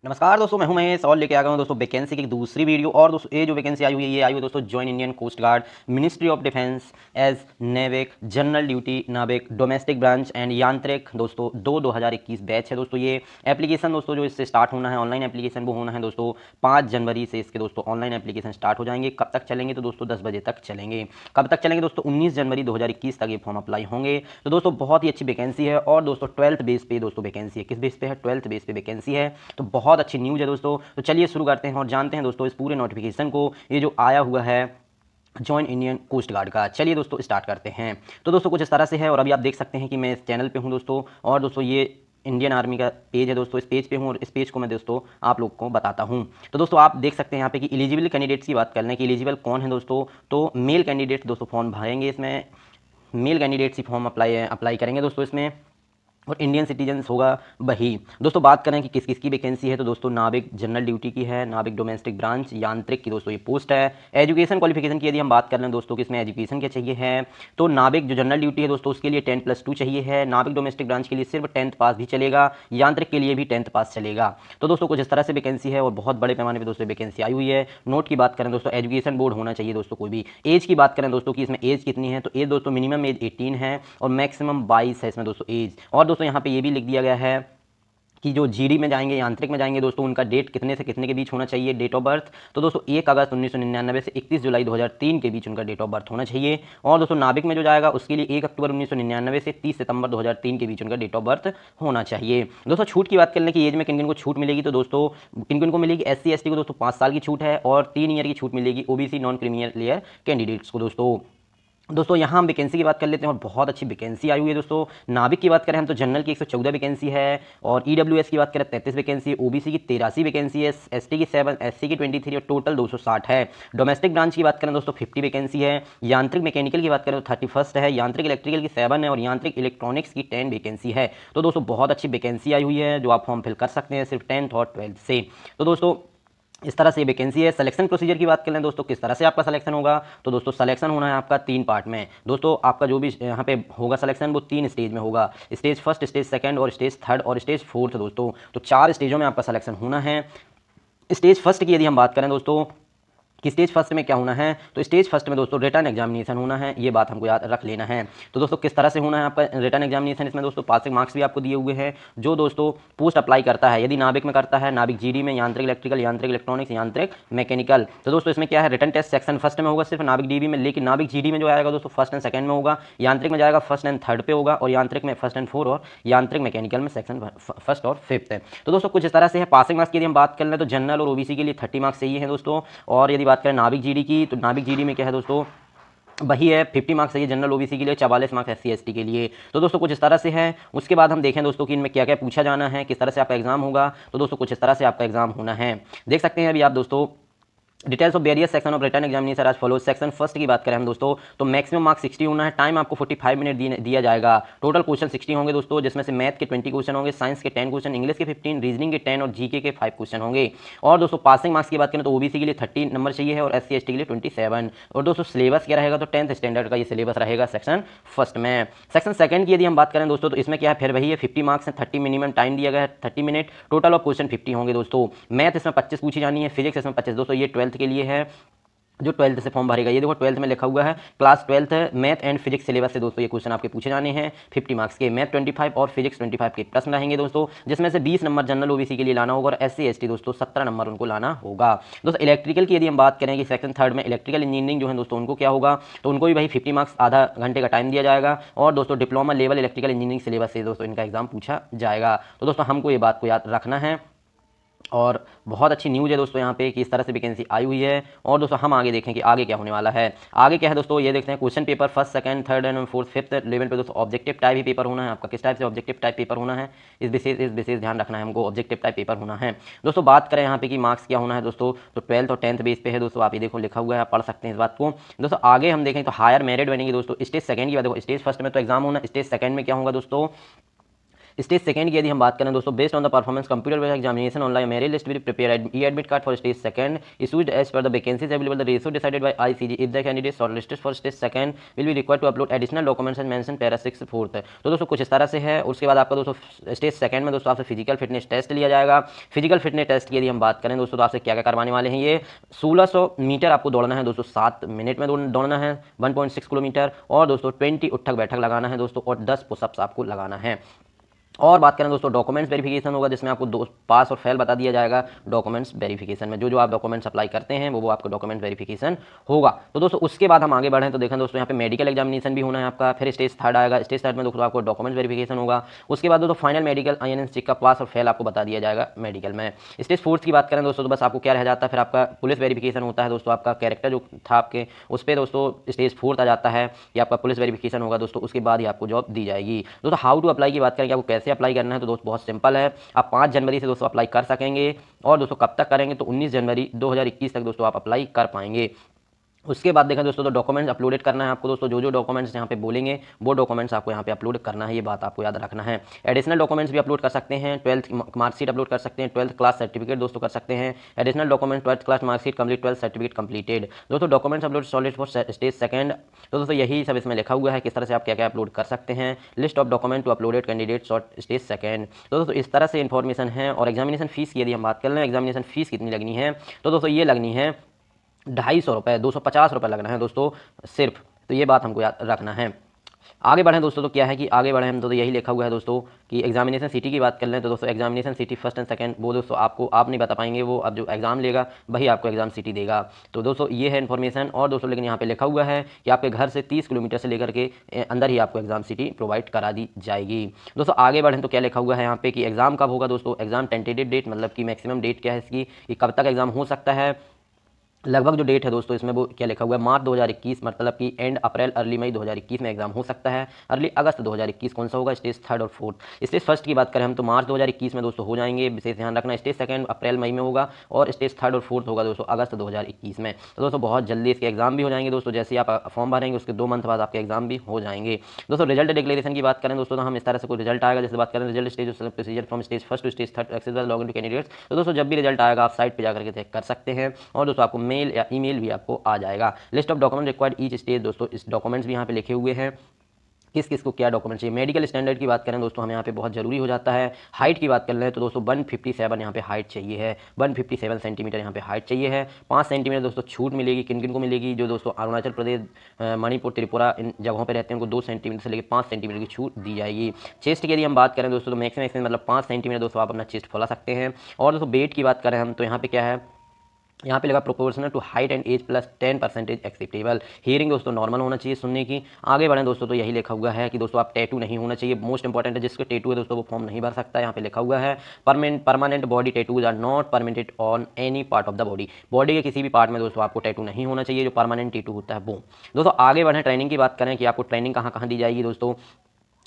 नमस्कार दोस्तों, मैं हूं महेश और लेके आ गया हूं दोस्तों वैकेंसी की एक दूसरी वीडियो। और दोस्तों ये जो वैकेंसी आई हुई है ये आई हुई है दोस्तों join Indian coast guard, ministry of defence as navik, general duty navik, domestic branch and yantrik दोस्तों 2021 बैच है दोस्तों। ये एप्लीकेशन दोस्तों जो इससे स्टार्ट होना है ऑनलाइन एप्लीकेशन वो होना है दोस्तों 5 जनवरी से इसके दोस्तों ऑनलाइन एप्लीकेशन स्टार्ट हो जाएंगे। कब तक चलेंगे तो दोस्तों 10 बजे तक चलेंगे। कब तक चलेंगे दोस्तों 19 जनवरी 2021 तक ये फॉर्म अप्लाई होंगे। तो दोस्तों बहुत ही अच्छी वैकेंसी है और दोस्तों 12th बेस पे दोस्तों वैकेंसी है। किस बेस पे है? 12th बेस पे वैकेंसी है। तो बहुत अच्छी न्यूज़ है दोस्तों। तो चलिए शुरू करते हैं और जानते हैं दोस्तों इस पूरे नोटिफिकेशन को, ये जो आया हुआ है जॉइन इंडियन कोस्ट गार्ड का। चलिए दोस्तों स्टार्ट करते हैं। तो दोस्तों कुछ इस तरह से है और अभी आप देख सकते हैं कि मैं इस चैनल पे हूं दोस्तों। और दोस्तों ये इंडियन आर्मी का पेज है दोस्तों, इस पेज पे हूँ और इस पेज को मैं दोस्तों आप लोग को बताता हूँ। तो दोस्तों आप देख सकते हैं यहाँ पे कि एलिजिबल कैंडिडेट्स की बात कर लें कि एलिजिबल कौन है दोस्तों। तो मेल कैंडिडेट्स दोस्तों फॉर्म भरेंगे इसमें, मेल कैंडिडेट्स ही फॉर्म अप्लाई करेंगे दोस्तों इसमें। और इंडियन सिटीजन्स होगा वही। दोस्तों बात करें कि किस किस की वैकेंसी है तो दोस्तों नाविक जनरल ड्यूटी की है, नाविक डोमेस्टिक ब्रांच यांत्रिक की दोस्तों ये पोस्ट है। एजुकेशन क्वालिफिकेशन की यदि हम बात कर लें दोस्तों कि इसमें एजुकेशन क्या चाहिए है तो नाविक जो जनरल ड्यूटी है दोस्तों उसके लिए 10+2 चाहिए है। नाविक डोमेस्टिक ब्रांच के लिए सिर्फ 10th पास भी चलेगा, यांत्रिक के लिए भी 10th पास चलेगा। तो दोस्तों कुछ इस तरह से वैकेंसी है और बहुत बड़े पैमाने पर दोस्तों वैकेंसी आई हुई है। नोट की बात करें दोस्तों एजुकेशन बोर्ड होना चाहिए दोस्तों कोई भी। एज की बात करें दोस्तों कि इसमें एज कितनी है तो एज दोस्तों मिनिमम एज 18 है और मैक्सिमम 22 है इसमें दोस्तों एज। और दोस्तों यहाँ पे ये भी लिख दिया गया है कि जो जीडी में जाएंगे यांत्रिक में जाएंगे दोस्तों उनका डेट कितने से कितने के बीच होना चाहिए डेट ऑफ बर्थ। तो दोस्तों 1 अगस्त 1999 से 31 जुलाई 2003 के बीच उनका डेट ऑफ बर्थ होना चाहिए। और दोस्तों नाविक में जो जाएगा उसके लिए 1 अक्टूबर 1999 से 30 सितंबर 2003 के बीच उनका डेट ऑफ बर्थ होना चाहिए। दोस्तों छूट की बात करने की एज में किन किन को छूट मिलेगी तो दोस्तों किन किन को मिलेगी, SC ST को दोस्तों 5 साल की छूट है और 3 ईयर की छूट मिलेगी OBC नॉन क्रीमियर लेयर कैंडिडेट्स को। दोस्तों यहाँ हम वैकेंसी की बात कर लेते हैं और बहुत अच्छी वैकेंसी आई हुई है दोस्तों। नाविक की बात करें हम तो जनरल की 114 वैकेंसी है और EWS की बात करें 33 वैकेंसी है, OBC की 83 वैकेंसी है, ST की 7, SC की 23 और टोटल 260 है। डोमेस्टिक ब्रांच की बात करें दोस्तों 50 वैकेंसी है। यांत्रिक मैकेनिकल की बात करें तो 31 है, यांत्रिक इलेक्ट्रिकल की 7 है और यांत्रिक इलेक्ट्रॉनिक्स की 10 वैकेंसी है। तो दोस्तों बहुत अच्छी वैकेंसी आई हुई है जो आप फॉर्म फिल कर सकते हैं सिर्फ 10th और 12th से। तो दोस्तों इस तरह से वैकेंसी है। सिलेक्शन प्रोसीजर की बात करें दोस्तों किस तरह से आपका सिलेक्शन होगा तो दोस्तों सिलेक्शन होना है आपका 3 पार्ट में। दोस्तों आपका जो भी यहाँ पे होगा सिलेक्शन वो 3 स्टेज में होगा, स्टेज फर्स्ट, स्टेज सेकंड और स्टेज थर्ड और स्टेज फोर्थ दोस्तों। तो 4 स्टेजों में आपका सिलेक्शन होना है। स्टेज फर्स्ट की यदि हम बात करें दोस्तों कि स्टेज फर्स्ट में क्या होना है तो स्टेज फर्स्ट में दोस्तों रिटन एग्जामिनेशन होना है, ये बात हमको याद रख लेना है। तो दोस्तों किस तरह से होना है आपका रिटन एग्जामिनेशन, इसमें दोस्तों पासिंग मार्क्स भी आपको दिए हुए हैं। जो दोस्तों पोस्ट अप्लाई करता है यदि नाविक में करता है, नाविक जीडी में, यांत्रिक इलेक्ट्रिकल, यांत्रिक इलेक्ट्रॉनिक्स, यांत्रिक मैकेनिकल, तो दोस्तों इसमें क्या है रिटन टेस्ट सेक्शन फर्स्ट में होगा सिर्फ नाविक डीबी में, लेकिन नाविक जीडी में जो आएगा दोस्तों फर्स्ट एंड सेकंड में होगा, यांत्रिक में जाएगा फर्स्ट एंड थर्ड पे होगा और यांत्रिक में फर्स्ट एंड 4 और यांत्रिक मैकेनिकल में सेक्शन फर्स्ट और फिफ्थ है। तो दोस्तों कुछ इस तरह से है। पासिंग मार्क्स की यदि हम बात कर लें तो जनरल और OBC के लिए 30 मार्क्स चाहिए हैं दोस्तों। और यदि बात करें नाविक जीडी की तो नाविक जीडी में क्या है दोस्तों वही है 50 मार्क्स चाहिए जनरल OBC के लिए, 44 मार्क्स SC ST के लिए। तो दोस्तों कुछ इस तरह से है। उसके बाद हम देखें दोस्तों कि इनमें क्या क्या पूछा जाना है, किस तरह से आपका एग्जाम होगा। तो दोस्तों कुछ इस तरह से आपका एग्जाम होना है, देख सकते हैं अभी आप दोस्तों। Details of various section of return examination आज फॉलो। सेक्शन फर्स्ट की बात करें हम दोस्तों तो मैक्सिमम मार्क्स 60 होना है। टाइम आपको 45 मिनट दिया जाएगा। टोटल क्वेश्चन 60 होंगे दोस्तों, जिसमें से मैथ के 20 क्वेश्चन होंगे, साइंस के 10 क्वेश्चन, इंग्लिश के 15, रीजनिंग के 10 और जीके के 5 क्वेश्चन होंगे। और दोस्तों पासिंग मार्क्स की बात करें तो OBC के लिए 30 नंबर चाहिए है और SC ST के लिए 27। और दोस्तों सिलेबस क्या रहेगा तो 10th स्टैंडर्ड का ये सिलेबस रहेगा सेक्शन फर्स्ट में। सेक्शन सेकंड की यदि हम बात करें दोस्तों तो इसमें क्या है फिर वही है 50 मार्क्स है, 30 मिनिमम टाइम दिया गया है, 30 मिनट। टोटल ऑफ क्वेश्चन 50 होंगे दोस्तों। मैथ इसमें 25 पूछी जानी है, फिजिक्स इसमें 25 दोस्तों, ये 12th के लिए है जो 12th से फॉर्म भरेगा। ये देखो 12th में लिखा हुआ है क्लास 12th है, मैथ एंड फिजिक्स सिलेबस से दोस्तों ये क्वेश्चन आपके पूछे जाने हैं 50 मार्क्स के। मैथ 25 और फिजिक्स 25 के प्रश्न रहेंगे दोस्तों, जिसमें से 20 नंबर जनरल OBC के लिए लाना होगा और SC ST दोस्तों 17 नंबर उनको लाना होगा। दोस्तों इलेक्ट्रिकल की यदि हम बात करें कि सेक्शन थर्ड में इलेक्ट्रिकल इंजीनियरिंग जो है दोस्तों उनको क्या होगा तो उनको भी भाई 50 मार्क्स आधा घंटे का टाइम दिया जाएगा। और दोस्तों diploma level electrical engineering syllabus से दोस्तों इनका एग्जाम पूछा जाएगा। तो दोस्तों हमको ये बात को याद रखना है। और बहुत अच्छी न्यूज़ है दोस्तों यहाँ पे कि इस तरह से वैकेंसी आई हुई है। और दोस्तों हम आगे देखें कि आगे क्या होने वाला है। आगे क्या है दोस्तों ये देखते हैं question paper first second third and fourth fifth level पे दोस्तों ऑब्जेक्टिव टाइप ही पेपर होना है आपका। किस टाइप से ऑब्जेक्टिव टाइप पेपर होना है इस विशेष ध्यान रखना है हमको, ऑब्जेक्टिव टाइप पेपर होना है दोस्तों। बात करें यहाँ पे कि मार्क्स क्या होना है दोस्तों तो 12th और 10th बेस पे है दोस्तों। आप ये देखो लिखा हुआ है, आप पढ़ सकते हैं इस बात को दोस्तों। आगे हम देखें तो हायर मेरिट बनेगी दोस्तों। स्टेज सेकंड की बात देखो, स्टेज फर्स्ट में तो एग्जाम होना, स्टेज सेकंड में क्या होगा दोस्तों स्टेज सेकंड की यदि हम बात करें दोस्तों, based on the performance computer based examination online merit list will prepare e admit card for stage second issued as per the vacancies available the ratio decided by ICG if the candidate shortlisted for stage second will be required to upload additional documents as mention para 6 fourth. तो दोस्तों कुछ इस तरह से है। उसके बाद आपका दोस्तों स्टेज सेकंड में दोस्तों आपसे फिजिकल फिटनेस टेस्ट लिया जाएगा। फिजिकल फिटनेस टेस्ट की यदि हम बात करें दोस्तों, तो आपसे क्या क्या करवाने वाले हैं, ये 1600 मीटर आपको दौड़ना है दोस्तों, 7 मिनट में दौड़ना है 1.6 किलोमीटर, और दोस्तों 20 उठक बैठक लगाना है दोस्तों, और 10 पुशअप्स आपको लगाना है। और बात करें दोस्तों डॉक्यूमेंट्स वेरिफिकेशन होगा, जिसमें आपको दो पास और फेल बता दिया जाएगा डॉक्यूमेंट्स वेरिफिकेशन में। जो जो आप डॉक्यूमेंट्स अप्लाई करते हैं वो आपका डॉक्यूमेंट वेरिफिकेशन होगा। तो दोस्तों उसके बाद हम आगे बढ़ें तो देखें दोस्तों, यहाँ पे मेडिकल एग्जामिनेशन भी होना है आपका। फिर स्टेज थर्ड आएगा। स्टेज थर्ड में दोस्तों आपको डॉक्यूमेंट वेरिफिकेशन होगा। उसके बाद दोस्तों फाइनल मेडिकल INS चेक का पास और फेल आपको बता दिया जाएगा मेडिकल में। स्टेज फोर्थ की बात करें दोस्तों, तो बस आपको क्या रह जाता है, फिर आपका पुलिस वेरिफिकेशन होता है दोस्तों। आपका कैरेक्टर जो था आपके, उस पर दोस्तों स्टेज फोर्थ आ जाता है कि आपका पुलिस वेरिफिकेशन होगा दोस्तों। उसके बाद ही आपको जॉब दी जाएगी। दोस्तों हाउ टू अप्लाई की बात करें कि आपको कैसे अप्लाई करना है, तो दोस्तों बहुत सिंपल है। आप 5 जनवरी से दोस्तों अप्लाई कर सकेंगे, और दोस्तों कब तक करेंगे, तो 19 जनवरी 2021 तक दोस्तों आप अप्लाई कर पाएंगे। उसके बाद देखें दोस्तों, तो डॉक्यूमेंट्स अपलोडेड करना है आपको दोस्तों। जो जो डॉक्यूमेंट्स यहाँ पे बोलेंगे वो डॉक्यूमेंट्स आपको यहाँ पे अपलोड करना है, ये बात आपको याद रखना है। एडिशनल डॉक्यूमेंट्स भी अपलोड कर सकते हैं। 12th मार्कशीट अपलोड कर सकते हैं। 12th क्लास सर्टिफिकेट दोस्तों कर सकते हैं। Additional document 12th class marksheet complete, 12th certificate completed. दोस्तों documents upload solid for stage second. तो दोस्तों यही सब इसमें लिखा हुआ है किस तरह से आप क्या क्या अपलोड कर सकते हैं। List of document to uploaded candidate short stage second. तो दोस्तों इस तरह से इन्फॉर्मेशन है। और एग्जामिनेशन फीस की यदि हम बात कर लें, एग्जामिनेशन फीस कितनी लगनी है, तो दोस्तों ये लगनी है 250 रुपये, 250 रुपये लगना है दोस्तों सिर्फ। तो ये बात हमको याद रखना है। आगे बढ़ें दोस्तों, तो क्या है कि आगे बढ़ें हम तो यही लिखा हुआ है दोस्तों कि एग्जामिनेशन सिटी की बात कर लें, तो दोस्तों examination city first and second वो दोस्तों आप नहीं बता पाएंगे, वो अब जो एग्जाम लेगा वही आपको एग्जाम सिटी देगा। तो दोस्तों ये है इन्फॉर्मेशन। और दोस्तों लेकिन यहाँ पे लिखा हुआ है कि आपके घर से 30 किलोमीटर से लेकर के अंदर ही आपको एग्जाम सिटी प्रोवाइड करा दी जाएगी। दोस्तों आगे बढ़ें तो क्या लिखा हुआ है यहाँ पे कि एग्जाम कब होगा दोस्तों। एग्जाम टेंटेटिव डेट मतलब कि मैक्सिमम डेट क्या है इसकी, कि कब तक एग्जाम हो सकता है। लगभग जो डेट है दोस्तों इसमें वो क्या लिखा हुआ है, मार्च 2021, मतलब कि एंड अप्रैल अर्ली मई 2021 में एग्जाम हो सकता है। अर्ली अगस्त 2021 कौन सा होगा, स्टेज थर्ड और फोर्थ। स्टेज फर्स्ट की बात करें हम तो मार्च 2021 में दोस्तों हो जाएंगे, विशेष ध्यान रखना। स्टेज सेकंड अप्रैल मई में होगा, और स्टेज थर्ड और फोर्थ होगा दोस्तों अगस्त 2021 में। तो दोस्तों बहुत जल्दी इसके एग्जाम भी हो जाएंगे दोस्तों। जैसे ही आप फॉर्म भरेंगे उसके 2 मंथ बाद आपके एग्जाम भी हो जाएंगे दोस्तों। रिजल्ट डिक्लेरेशन की बात करें दोस्तों, तो हम इस तरह से कोई रिजल्ट आएगा, जैसे बात करें result stage procedure from stage first to stage third access login to candidates. तो दोस्तों जब भी रिजल्ट आएगा आप साइट पर जाकर के चेक कर सकते हैं, और दोस्तों आपको मेल या ईमेल भी आपको आ जाएगा। List of document required each stage, दोस्तों इस डॉक्यूमेंट्स भी यहाँ पे लिखे हुए हैं किस किस को क्या डॉक्यूमेंट चाहिए। मेडिकल स्टैंडर्ड की बात करें दोस्तों, हमें यहाँ पे बहुत जरूरी हो जाता है। हाइट की बात कर लें तो दोस्तों 157 यहाँ पे हाइट चाहिए है, 157 सेंटीमीटर यहाँ पे हाइट चाहिए है। 5 सेंटीमीटर दोस्तों छूट मिलेगी। किन किन को मिलेगी, जो दोस्तों अरुणाचल प्रदेश, मणिपुर, त्रिपुरा इन जगहों पर रहते हैं उनको 2 सेंटीमीटर से लेकर 5 सेंटीमीटर की छूट दी जाएगी। चेस्ट की यदि हम बात करें दोस्तों, तो मैक्सिमम मतलब 5 सेंटीमीटर दोस्तों आप अपना चेस्ट फैला सकते हैं। और दोस्तों वेट की बात करें हम तो यहाँ पे क्या है, यहाँ पे लगा proportional to height and age plus 10% acceptable. Hearing दोस्तों नॉर्मल होना चाहिए सुनने की। आगे बढ़ें दोस्तों, तो यही लिखा हुआ है कि दोस्तों आप टैटू नहीं होना चाहिए, मोस्ट इंपॉर्टेंट है। जिसका टैटू है दोस्तों वो फॉर्म नहीं भर सकता है। यहाँ पे लिखा हुआ है permanent body tattoos are not permitted on any part of the body. Body के किसी भी पार्ट में दोस्तों आपको टैटू नहीं होना चाहिए, जो परमानेंट टैटू होता है वो। दोस्तों आगे बढ़ें, ट्रेनिंग की बात करें कि आपको ट्रेनिंग कहाँ कहाँ दी जाएगी दोस्तों,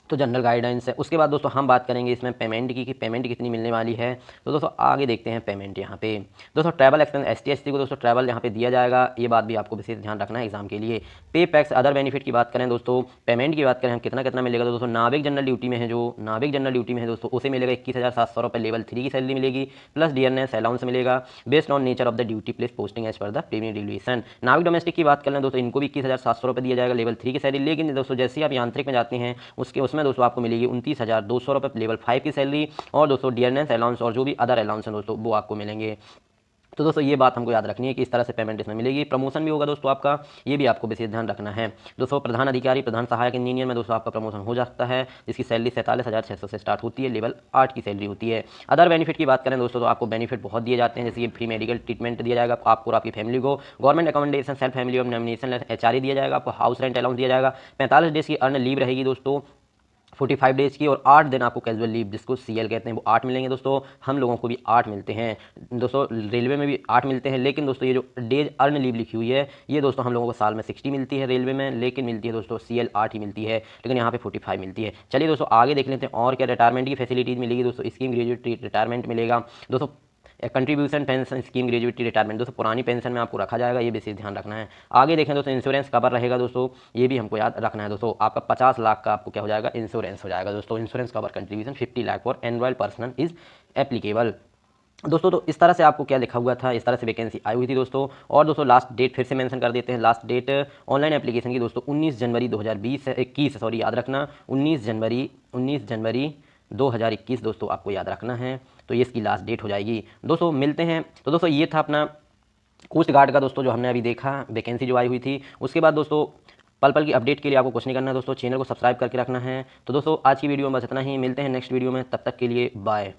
तो जनरल गाइडेंस है। उसके बाद दोस्तों हम बात करेंगे इसमें पेमेंट की, कि पेमेंट कितनी मिलने वाली है। तो दोस्तों आगे देखते हैं पेमेंट यहाँ पे। दोस्तों ट्रैवल एक्सपेंस ST SC को दोस्तों ट्रैवल यहाँ पे दिया जाएगा, ये बात भी आपको विशेष ध्यान रखना है एग्जाम के लिए। पे पैक्स अदर बेनिफिट की बात करें दोस्तों, पेमेंट की बात करें हम कितना कितना मिलेगा, तो दोस्तों नाविक जनरल ड्यूटी में है, जो नाविक जनरल ड्यूटी में है दोस्तों उसे मिलेगा 21,700 रुपये लेवल 3 की सैलरी मिलेगी, प्लस डियरनेस अलाउंस मिलेगा based on nature of the duty place posting as per the premium regulation. Navik domestic की बात करें दोस्तों, इनको भी 21,700 रुपये दिया जाएगा लेवल 3 की सैलरी। लेकिन दोस्तों जैसे आप यांत्रिक में जाते हैं उसमें दोस्तों आपको मिलेगी 29,200 रुपये लेवल 5 की सैलरी, और दोस्तों डियरनेस अलाउंस और जो भी अदर अलाउंस हैं दोस्तों वो आपको मिलेंगे। तो दोस्तों ये बात हमको याद रखनी है कि इस तरह से पेमेंट इसमें मिलेगी। प्रमोशन भी होगा दोस्तों आपका, ये भी आपको विशेष ध्यान रखना है। दोस्तों प्रधान अधिकारी, प्रधान सहायक इंजीनियर में दोस्तों आपका प्रमोशन हो जाता है, जिसकी सैलरी 47,600 से स्टार्ट होती है, लेवल 8 की सैलरी होती है। अदर बेनिफिट की बात करें दोस्तों, तो आपको बेनिफिट बहुत दिए जाते हैं, जैसे कि फ्री मेडिकल ट्रीटमेंट दिया जाएगा आपको और आपकी फैमिली को, गवर्नमेंट अकोमोडेशन, सेल्फ फैमिली और नॉमिनेशन HRA दिया जाएगा आपको, हाउस रेंट अलाउंस दिया जाएगा, 45 डेज की अर्न लीव रहेगी दोस्तों, 45 डेज की, और 8 दिन आपको कैजुअल लीव जिसको CL कहते हैं वो 8 मिलेंगे दोस्तों। हम लोगों को भी 8 मिलते हैं दोस्तों, रेलवे में भी 8 मिलते हैं। लेकिन दोस्तों ये जो डेज अर्न लीव लिखी हुई है ये दोस्तों हम लोगों को साल में 60 मिलती है रेलवे में, लेकिन मिलती है दोस्तों CL 8 ही मिलती है, लेकिन यहाँ पे 45 मिलती है। चलिए दोस्तों आगे देख लेते हैं और क्या रिटायरमेंट की फैसिलिटीज़ मिलेगी दोस्तों। स्कीम ग्रेजुएट रिटायरमेंट मिलेगा दोस्तों, contribution pension scheme gratuity retirement, दोस्तों पुरानी पेंशन में आपको रखा जाएगा, ये विशेष ध्यान रखना है। आगे देखें दोस्तों, इंश्योरेंस कवर रहेगा दोस्तों, ये भी हमको याद रखना है दोस्तों। आपका 50 लाख का आपको क्या हो जाएगा, इंश्योरेंस हो जाएगा दोस्तों। Insurance cover contribution 50 lakh for annual personal is applicable दोस्तों। तो इस तरह से आपको क्या लिखा हुआ था, इस तरह से वैकेंसी आई हुई थी दोस्तों। और दोस्तों लास्ट डेट फिर से मेंशन कर देते हैं, लास्ट डेट ऑनलाइन एप्लीकेशन की दोस्तों 19 जनवरी 2021 सॉरी याद रखना, 19 जनवरी 2021 दोस्तों आपको याद रखना है। तो ये इसकी लास्ट डेट हो जाएगी दोस्तों। मिलते हैं। तो दोस्तों ये था अपना कोस्ट गार्ड का दोस्तों जो हमने अभी देखा वैकेंसी जो आई हुई थी। उसके बाद दोस्तों पल पल की अपडेट के लिए आपको कुछ नहीं करना है दोस्तों, चैनल को सब्सक्राइब करके रखना है। तो दोस्तों आज की वीडियो में बस इतना ही, मिलते हैं नेक्स्ट वीडियो में, तब तक के लिए बाय।